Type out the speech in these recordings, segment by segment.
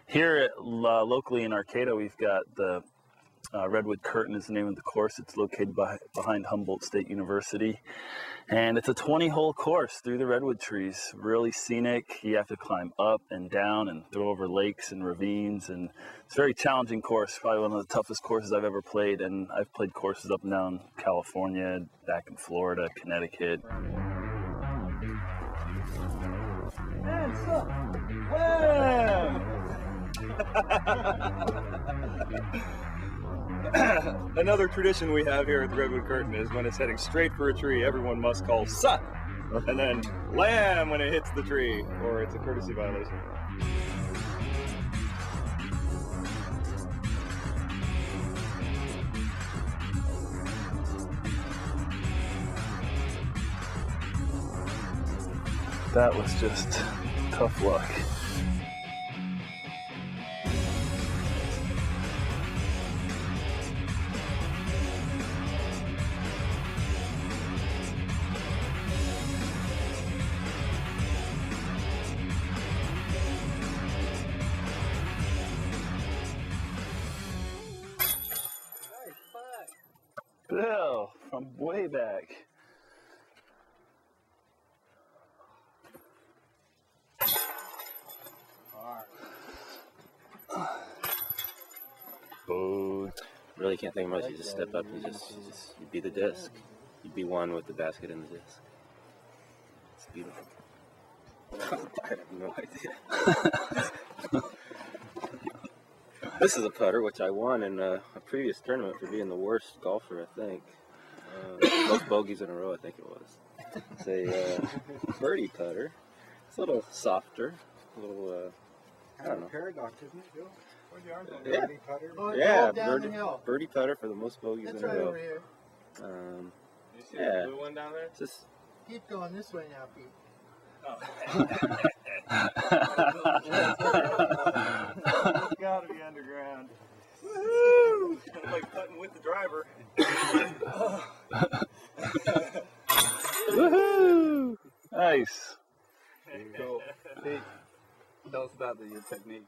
Here locally in Arcata, we've got the Redwood Curtain is the name of the course. It's located behind Humboldt State University. And it's a 20-hole course through the redwood trees. Really scenic. You have to climb up and down and throw over lakes and ravines. And it's a very challenging course, probably one of the toughest courses I've ever played. And I've played courses up and down California, back in Florida, Connecticut. And so, wham! Another tradition we have here at the Redwood Curtain is when it's heading straight for a tree, everyone must call "Sut!" and then "Lamb" when it hits the tree, or it's a courtesy violation. That was just tough luck. Bill, from way back. Boom. Really can't think much. You just step up and you be the disc. You be one with the basket and the disc. It's beautiful. I have no idea. This is a putter, which I won in a previous tournament for being the worst golfer, I think. Most bogeys in a row, I think it was. It's a birdie putter. It's a little softer, a little, I don't know. Paradox, isn't it, Bill? Yeah, Birdie putter. Oh, yeah, birdie putter for the most bogeys That's in a right row. over here. You see Yeah. the blue one down there? Just Keep going this way now, Pete. It's gotta be underground. Woohoo! It's like putting with the driver. Woohoo! Nice. There you go. Pete, tell us about your technique.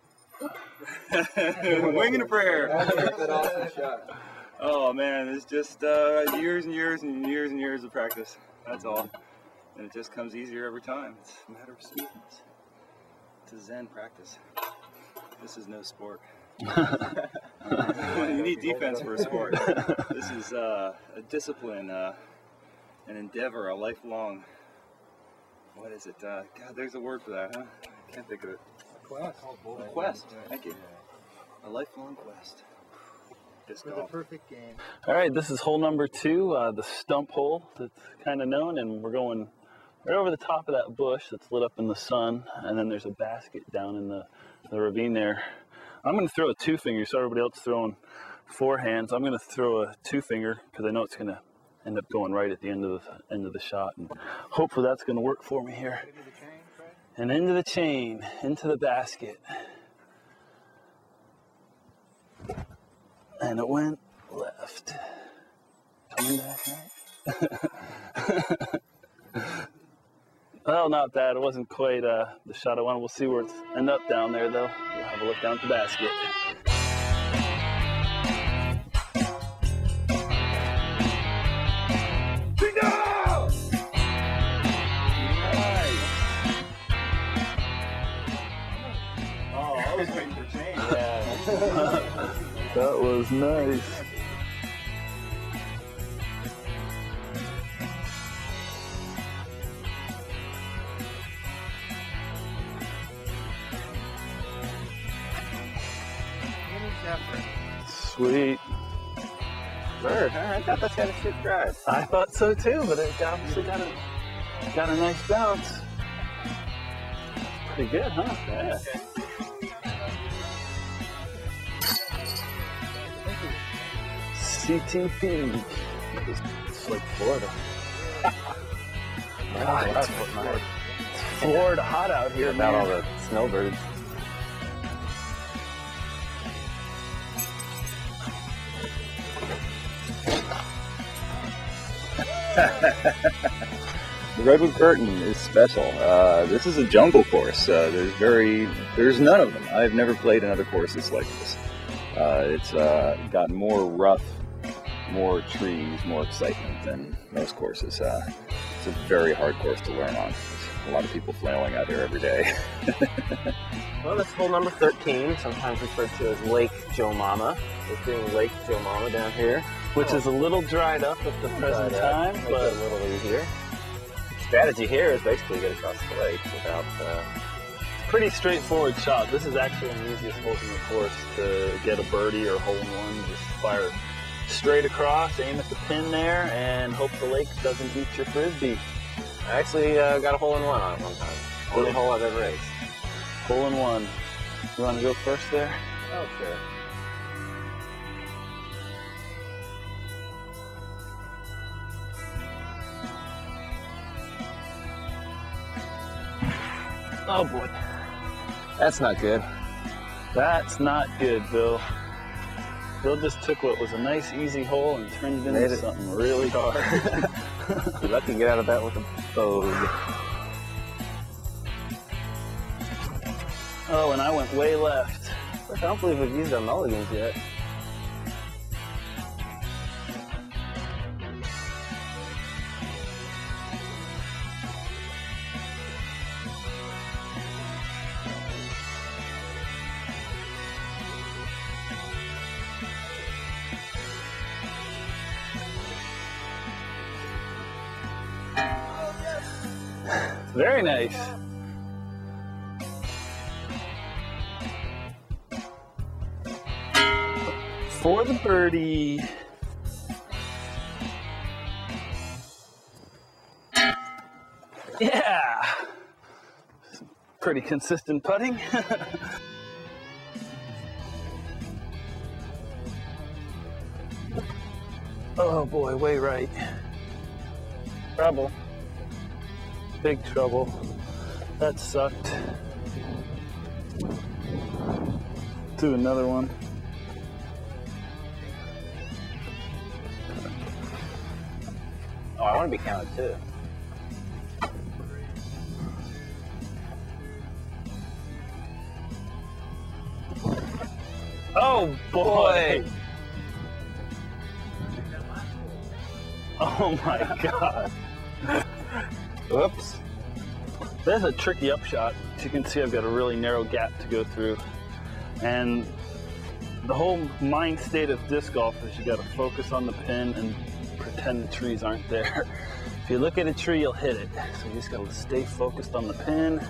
Wing and a prayer. That's that awesome shot. Oh man, it's just years and years and years and years of practice. That's all. And it just comes easier every time. It's a matter of smoothness. It's a Zen practice. This is no sport. You need defense for a sport. This is a discipline, an endeavor, a lifelong. What is it? God, there's a word for that, huh? I can't think of it. A quest. Thank you. A lifelong quest. Disc For the golf. perfect game. All right, this is hole number 2, the stump hole that's kind of known, and we're going right over the top of that bush that's lit up in the sun, and then there's a basket down in the ravine there. I'm going to throw a 2-finger, so everybody else throwing 4 hands. I'm going to throw a 2-finger because I know it's going to end up going right at the end of the shot, and hopefully that's going to work for me here. And into the chain, into the basket. And it went left. Coming back right. Well, not bad. It wasn't quite the shot I wanted. We'll see where it's end up down there, though. We'll have a look down at the basket. Oh, I was waiting for change. Yeah. That was nice. Sweet. bird, huh? I thought that's got a shoot drive. I thought so too, but it obviously got a nice bounce. Pretty good, huh? Yeah. CTP. It's like Florida. God, it's Florida hot out here, About man. all the snowbirds. The Redwood Curtain is special. This is a jungle course. There's none of them. I've never played another course that's like this. It's got more rough, more trees, more excitement than most courses. It's a very hard course to learn on. There's a lot of people flailing out here every day. Well, that's hole number 13, sometimes referred to as Lake Joe Mama. It's being Lake Joe Mama down here. Which is a little dried up at the present time, Makes but it a little easier. The strategy here is basically get across the lake without... pretty straightforward shot. This is actually one of the easiest holes in the course to get a birdie or hole in one. Just fire straight across, aim at the pin there, and hope the lake doesn't eat your frisbee. I actually got a hole in one on it one time. Only hole I've ever aced. Hole in one. You want to go first there? Oh, sure. Oh boy. That's not good. That's not good, Bill. Bill just took what was a nice, easy hole and turned it into something really hard. You're lucky to get out of that with a bogey. Oh, and I went way left. I don't believe we've used our mulligans yet. Very nice. For the birdie. Yeah. Pretty consistent putting. Oh boy, way right. Trouble. Big trouble. That sucked. Do another one. Oh, I want to be counted too. Oh boy! Oh my god. Whoops. That's a tricky upshot. As you can see, I've got a really narrow gap to go through. And the whole mind state of disc golf is you got to focus on the pin and pretend the trees aren't there. If you look at a tree, you'll hit it. So you just got to stay focused on the pin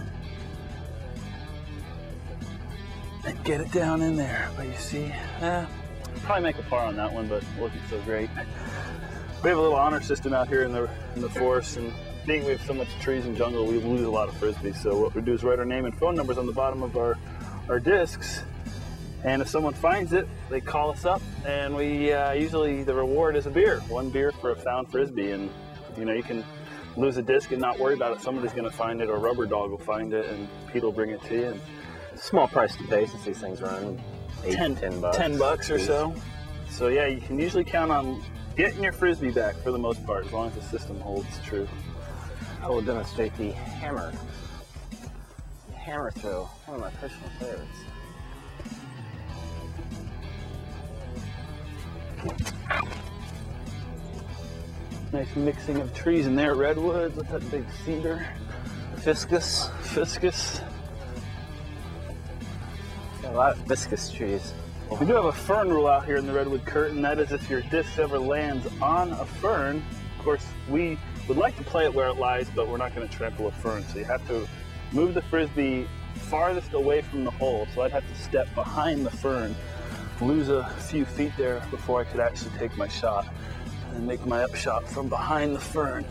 and get it down in there. But you see, probably make a par on that one, but it wasn't so great. We have a little honor system out here in the forest, and being we have so much trees and jungle, we lose a lot of frisbees. So what we do is write our name and phone numbers on the bottom of our discs, and if someone finds it, they call us up, and we usually the reward is a beer, 1 beer for a found frisbee. And you know, you can lose a disc and not worry about it. Somebody's going to find it, or Rubber Dog will find it, and Pete will bring it to you. And Small price to pay since these things run $10 bucks. $10 or so. So yeah, you can usually count on getting your frisbee back for the most part, as long as the system holds true. I will demonstrate the hammer. The hammer throw, one of my personal favorites. Nice mixing of trees in there. Redwoods with that big cedar. Fiscus. Fiscus. Got a lot of fiscus trees. We do have a fern rule out here in the Redwood Curtain. That is, if your disc ever lands on a fern, of course, we would like to play it where it lies, but we're not going to trample a fern. So you have to move the frisbee farthest away from the hole. So I'd have to step behind the fern, lose a few feet there before I could actually take my shot, and make my upshot from behind the fern.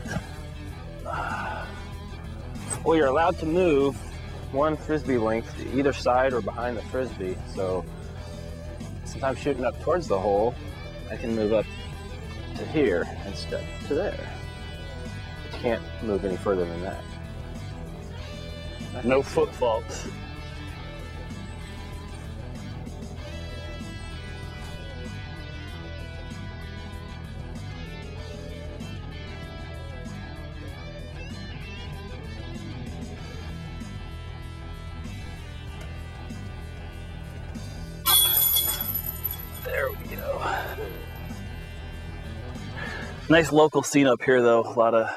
Well, you're allowed to move 1 frisbee length to either side or behind the frisbee. So sometimes shooting up towards the hole, I can move up to here and step to there. But you can't move any further than that. No foot faults. we go. Nice local scene up here, though. A lot of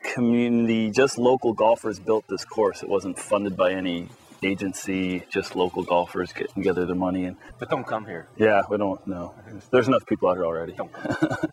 community, just local golfers built this course. It wasn't funded by any agency, just local golfers getting together their money. And But don't come here. yeah, we don't know. There's enough people out here already. Don't come.